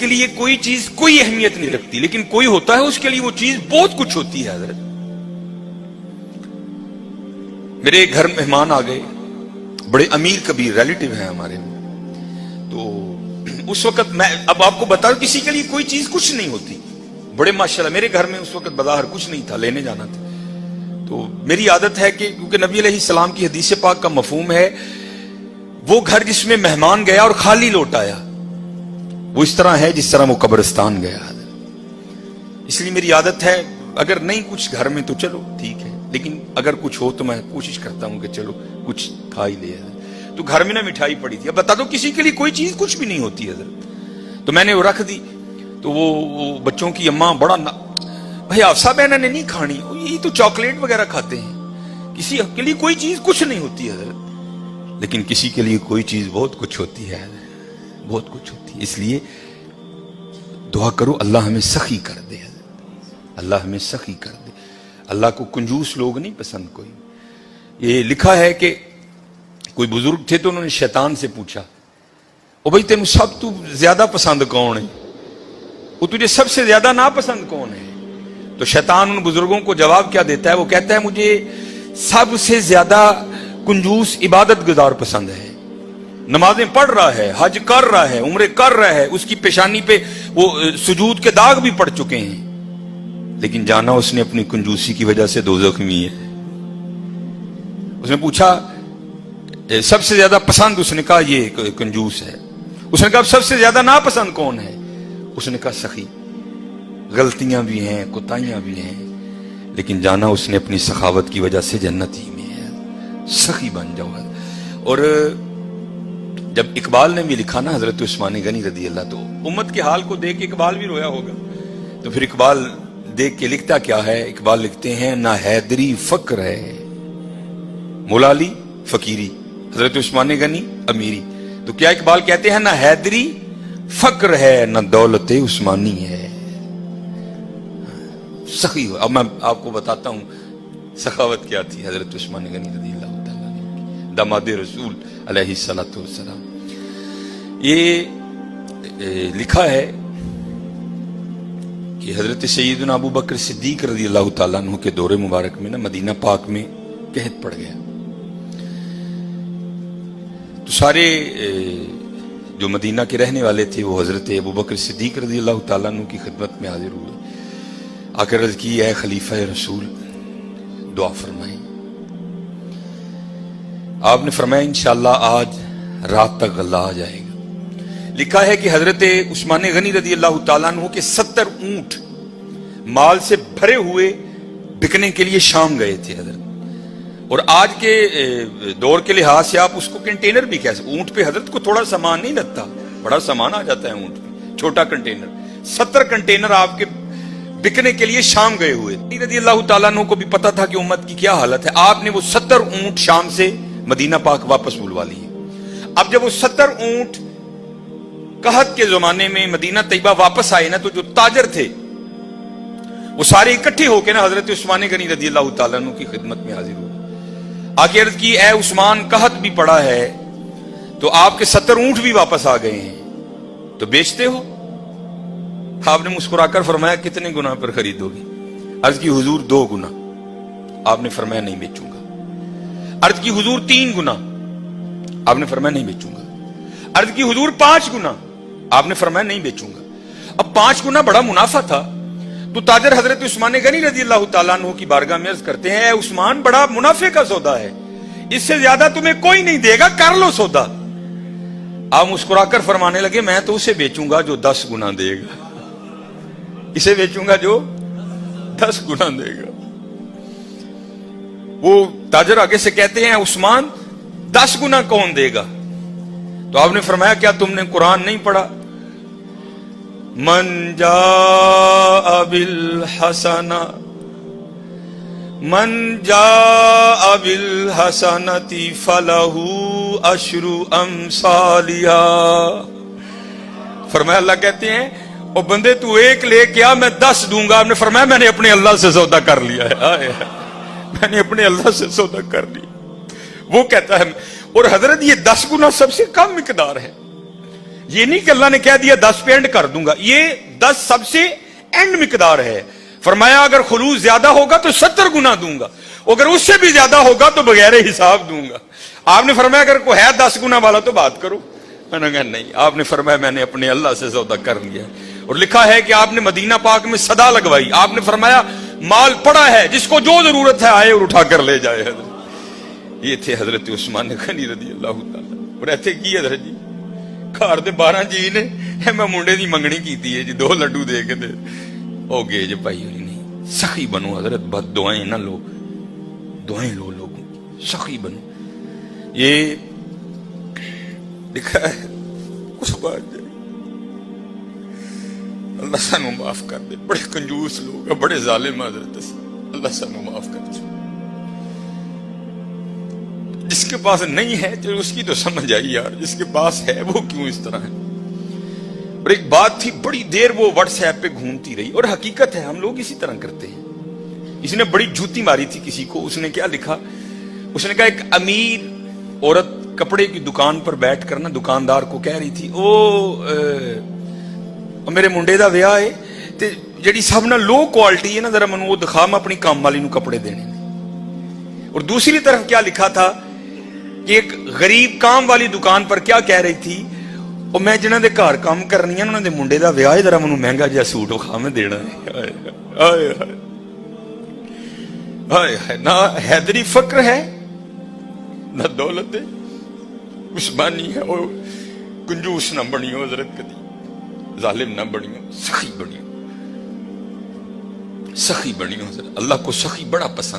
لیے کوئی چیز کوئی اہمیت نہیں رکھتی، لیکن کوئی ہوتا ہے اس کے لیے وہ چیز بہت کچھ ہوتی ہے. حضرت میرے گھر مہمان آ گئے، بڑے امیر کبیر ریلیٹیو ہیں ہمارے، تو اس وقت میں اب آپ کو بتا رہا، کسی کے لیے کوئی چیز کچھ نہیں ہوتی. بڑے ماشاءاللہ میرے گھر میں اس وقت بظاہر کچھ نہیں تھا، لینے جانا تھا. تو میری عادت ہے کہ کیونکہ نبی علیہ السلام کی حدیث پاک کا مفہوم ہے وہ گھر جس میں مہمان گیا اور خالی لوٹ آیا وہ اس طرح ہے جس طرح وہ قبرستان گیا. اس لیے میری عادت ہے اگر نہیں کچھ گھر میں تو چلو ٹھیک ہے، لیکن اگر کچھ ہو تو میں کوشش کرتا ہوں کہ چلو کچھ کھا ہی لے. تو گھر میں نہ مٹھائی پڑی تھی. اب بتا دو کسی کے لیے کوئی چیز کچھ بھی نہیں ہوتی حضرت. تو میں نے وہ رکھ دی. تو وہ بچوں کی اماں بڑا بھائی آفسا بہن نے نہیں کھانی، یہی تو چاکلیٹ وغیرہ کھاتے ہیں، کسی کے لیے کوئی چیز کچھ نہیں ہوتی حضرت، لیکن کسی کے لیے کوئی چیز بہت کچھ ہوتی ہے، بہت کچھ ہوتی ہے. اس لیے دعا کرو اللہ ہمیں سخی کر دے حضرت، اللہ ہمیں سخی کر دے. اللہ کو کنجوس لوگ نہیں پسند کوئی. یہ لکھا ہے کہ کوئی بزرگ تھے تو انہوں نے شیطان سے پوچھا او بھائی تینوں سب تو زیادہ پسند کون ہے، وہ تجھے سب سے زیادہ ناپسند کون ہے؟ تو شیطان ان بزرگوں کو جواب کیا دیتا ہے؟ وہ کہتا ہے مجھے سب سے زیادہ کنجوس عبادت گزار پسند ہے، نمازیں پڑھ رہا ہے، حج کر رہا ہے، عمرے کر رہا ہے، اس کی پیشانی پہ وہ سجود کے داغ بھی پڑ چکے ہیں، لیکن جانا اس نے اپنی کنجوسی کی وجہ سے دوزخ میں ہے. اس نے پوچھا سب سے زیادہ پسند، اس نے کہا یہ کنجوس ہے. اس نے کہا سب سے زیادہ ناپسند کون ہے؟ اس نے کہا سخی. غلطیاں بھی ہیں، کوتاہیاں بھی ہیں، لیکن جانا اس نے اپنی سخاوت کی وجہ سے جنت ہی میں ہے. سخی بن جاؤ. اور جب اقبال نے بھی لکھا نا حضرت عثمان غنی رضی اللہ، تو امت کے حال کو دیکھ کے اقبال بھی رویا ہوگا. تو پھر اقبال دیکھ کے لکھتا کیا ہے؟ اقبال لکھتے ہیں نہ حیدری فقر ہے، مولا علی فقیری، حضرت عثمان غنی امیری. تو کیا اقبال کہتے ہیں نہ حیدری فقر ہے نہ دولت عثمانی ہے. سخی ہو. اب میں آپ کو بتاتا ہوں سخاوت کیا تھی حضرت عثمان غنی رضی اللہ تعالیٰ عنہ، داماد رسول علیہ الصلوۃ والسلام. یہ لکھا ہے کہ حضرت سیدنا ابو بکر صدیق رضی اللہ تعالیٰ عنہ کے دور مبارک میں نا مدینہ پاک میں قحط پڑ گیا. تو سارے جو مدینہ کے رہنے والے تھے وہ حضرت ابو بکر صدیق رضی اللہ تعالیٰ عنہ کی خدمت میں حاضر ہوئے. آ کر عرض کی اے خلیفہ رسول دعا فرمائیں. آپ نے فرمایا انشاءاللہ آج رات تک غلہ آ جائے گا. لکھا ہے کہ حضرت عثمان غنی رضی اللہ تعالیٰ عنہ کے 70 اونٹ مال سے بھرے ہوئے بکنے کے لیے شام گئے تھے حضرت. اور آج کے دور کے لحاظ سے آپ اس کو کنٹینر بھی کہہ سکتے. اونٹ پہ حضرت کو تھوڑا سامان نہیں لگتا، بڑا سامان آ جاتا ہے اونٹ پہ، چھوٹا کنٹینر. 70 کنٹینر آپ کے بکنے کے لیے شام گئے ہوئے. رضی اللہ تعالیٰ عنہ کو بھی پتا تھا کہ امت کی کیا حالت ہے. آپ نے وہ 70 اونٹ شام سے مدینہ پاک واپس بلوا لیے. اب جب وہ 70 اونٹ قحط کے زمانے میں مدینہ طیبہ واپس آئے نا، تو جو تاجر تھے وہ سارے اکٹھے ہو کے نا حضرت عثمان غنی رضی اللہ تعالیٰ عنہ کی خدمت میں حاضر ہوئے. آگے عرض کی اے عثمان قحط بھی پڑا ہے تو آپ کے 70 اونٹ بھی واپس آ گئے ہیں، تو بیچتے ہو؟ آپ نے مسکرا کر فرمایا کتنے گنا پر خریدو گی؟ عرض کی حضور 2 گنا. آپ نے فرمایا نہیں بیچوں گا. عرض کی حضور 3 گنا. آپ نے فرمایا نہیں بیچوں گا. عرض کی حضور 5 گنا. آپ نے فرمایا نہیں بیچوں گا. اب 5 گنا بڑا منافع تھا. تو تاجر حضرت عثمان غنی رضی اللہ تعالیٰ عنہ کی بارگاہ میں عرض کرتے ہیں اے عثمان بڑا منافع کا سودا ہے، اس سے زیادہ تمہیں کوئی نہیں دے گا، کر لو سودا. آپ مسکرا کر فرمانے لگے میں تو اسے بیچوں گا جو 10 گنا دے گا، اسے بیچوں گا جو 10 گنا دے گا. وہ تاجر آگے سے کہتے ہیں عثمان 10 گنا کون دے گا؟ تو آپ نے فرمایا کیا تم نے قرآن نہیں پڑھا؟ من جاء بالحسنہ فلہ عشر امثالہا. فرمایا اللہ کہتے ہیں او بندے تو 1 لے کیا میں 10 دوں گا. آپ نے فرمایا میں نے اپنے اللہ سے سودا کر لیا ہے، میں نے اپنے اللہ سے سودا کر لیا. وہ کہتا ہے اور حضرت یہ 10 گنا سب سے کم مقدار ہے. یہ نہیں کہ اللہ نے کہہ دیا 10 پہ اینڈ کر دوں گا، یہ 10 سب سے اینڈ مقدار ہے. فرمایا اگر خلوص زیادہ ہوگا تو 70 گنا دوں گا، اگر اس سے بھی زیادہ ہوگا تو بغیر حساب دوں گا. آپ نے فرمایا اگر کوئی ہے 10 گنا والا تو بات کرو. میں نے کہا نہیں. آپ نے فرمایا میں نے اپنے اللہ سے سودا کر لیا. اور لکھا ہے کہ آپ نے مدینہ پاک میں صدا لگوائی. آپ نے فرمایا مال پڑا ہے، جس کو جو ضرورت ہے آئے اور اٹھا کر لے جائے. حضرت یہ تھے حضرت عثمان غنی رضی اللہ تعالی. اور ایتھے کی حضرت جی گھر دے 12 جی نے میں منڈے دی منگنی کیتی ہے جی 2 لڈو دے کے دے ہو گئے جی بھائی ہوئی نہیں. سخی بنو حضرت، بد دعائیں نہ لو، دعائیں لو لوگوں کی، سخی بنو. یہ لکھا ہے کچھ بات جائے اللہ سانو معاف کر دے. بڑے کنجوس لوگ ہیں، بڑے ظالم حضرت، اللہ سانو معاف کر دے. جس کے پاس نہیں ہے تو اس کی تو سمجھ آئی یار، جس کے پاس ہے وہ کیوں اس طرح ہے. اور ایک بات تھی بڑی دیر وہ واٹس ایپ پہ گھومتی رہی، اور حقیقت ہے ہم لوگ اسی طرح کرتے ہیں. اس نے بڑی جوتی ماری تھی کسی کو. اس نے کیا لکھا، اس نے کہا ایک امیر عورت کپڑے کی دکان پر بیٹھ کر نا دکاندار کو کہہ رہی تھی میرے منڈے دا ویاہ ہے تے جڑی سب نہ لو کوالٹی ہے نا ذرا منو وہ دکھا، میں اپنی کام والی نو کپڑے دینے. اور دوسری طرف کیا لکھا تھا کہ ایک غریب کام والی دکان پر کیا کہہ رہی تھی، اور میں جنہاں دے گھر کام کرنی ہے انہاں دے منڈے دا ویاہ ہے، ذرا منو مہنگا جہا سوٹ وکھا میں دینا ہے. ہائے ہائے ہائے ہائے. نہ حیدری فقر ہے نہ دولت ہے، عثمانی ہے. اور کنجوس نہ بنیو حضرت، کدی ظالم نہ بنیو، سخی بنیو، سخی بنیو حضرت. اللہ کو سخی بڑا پسند.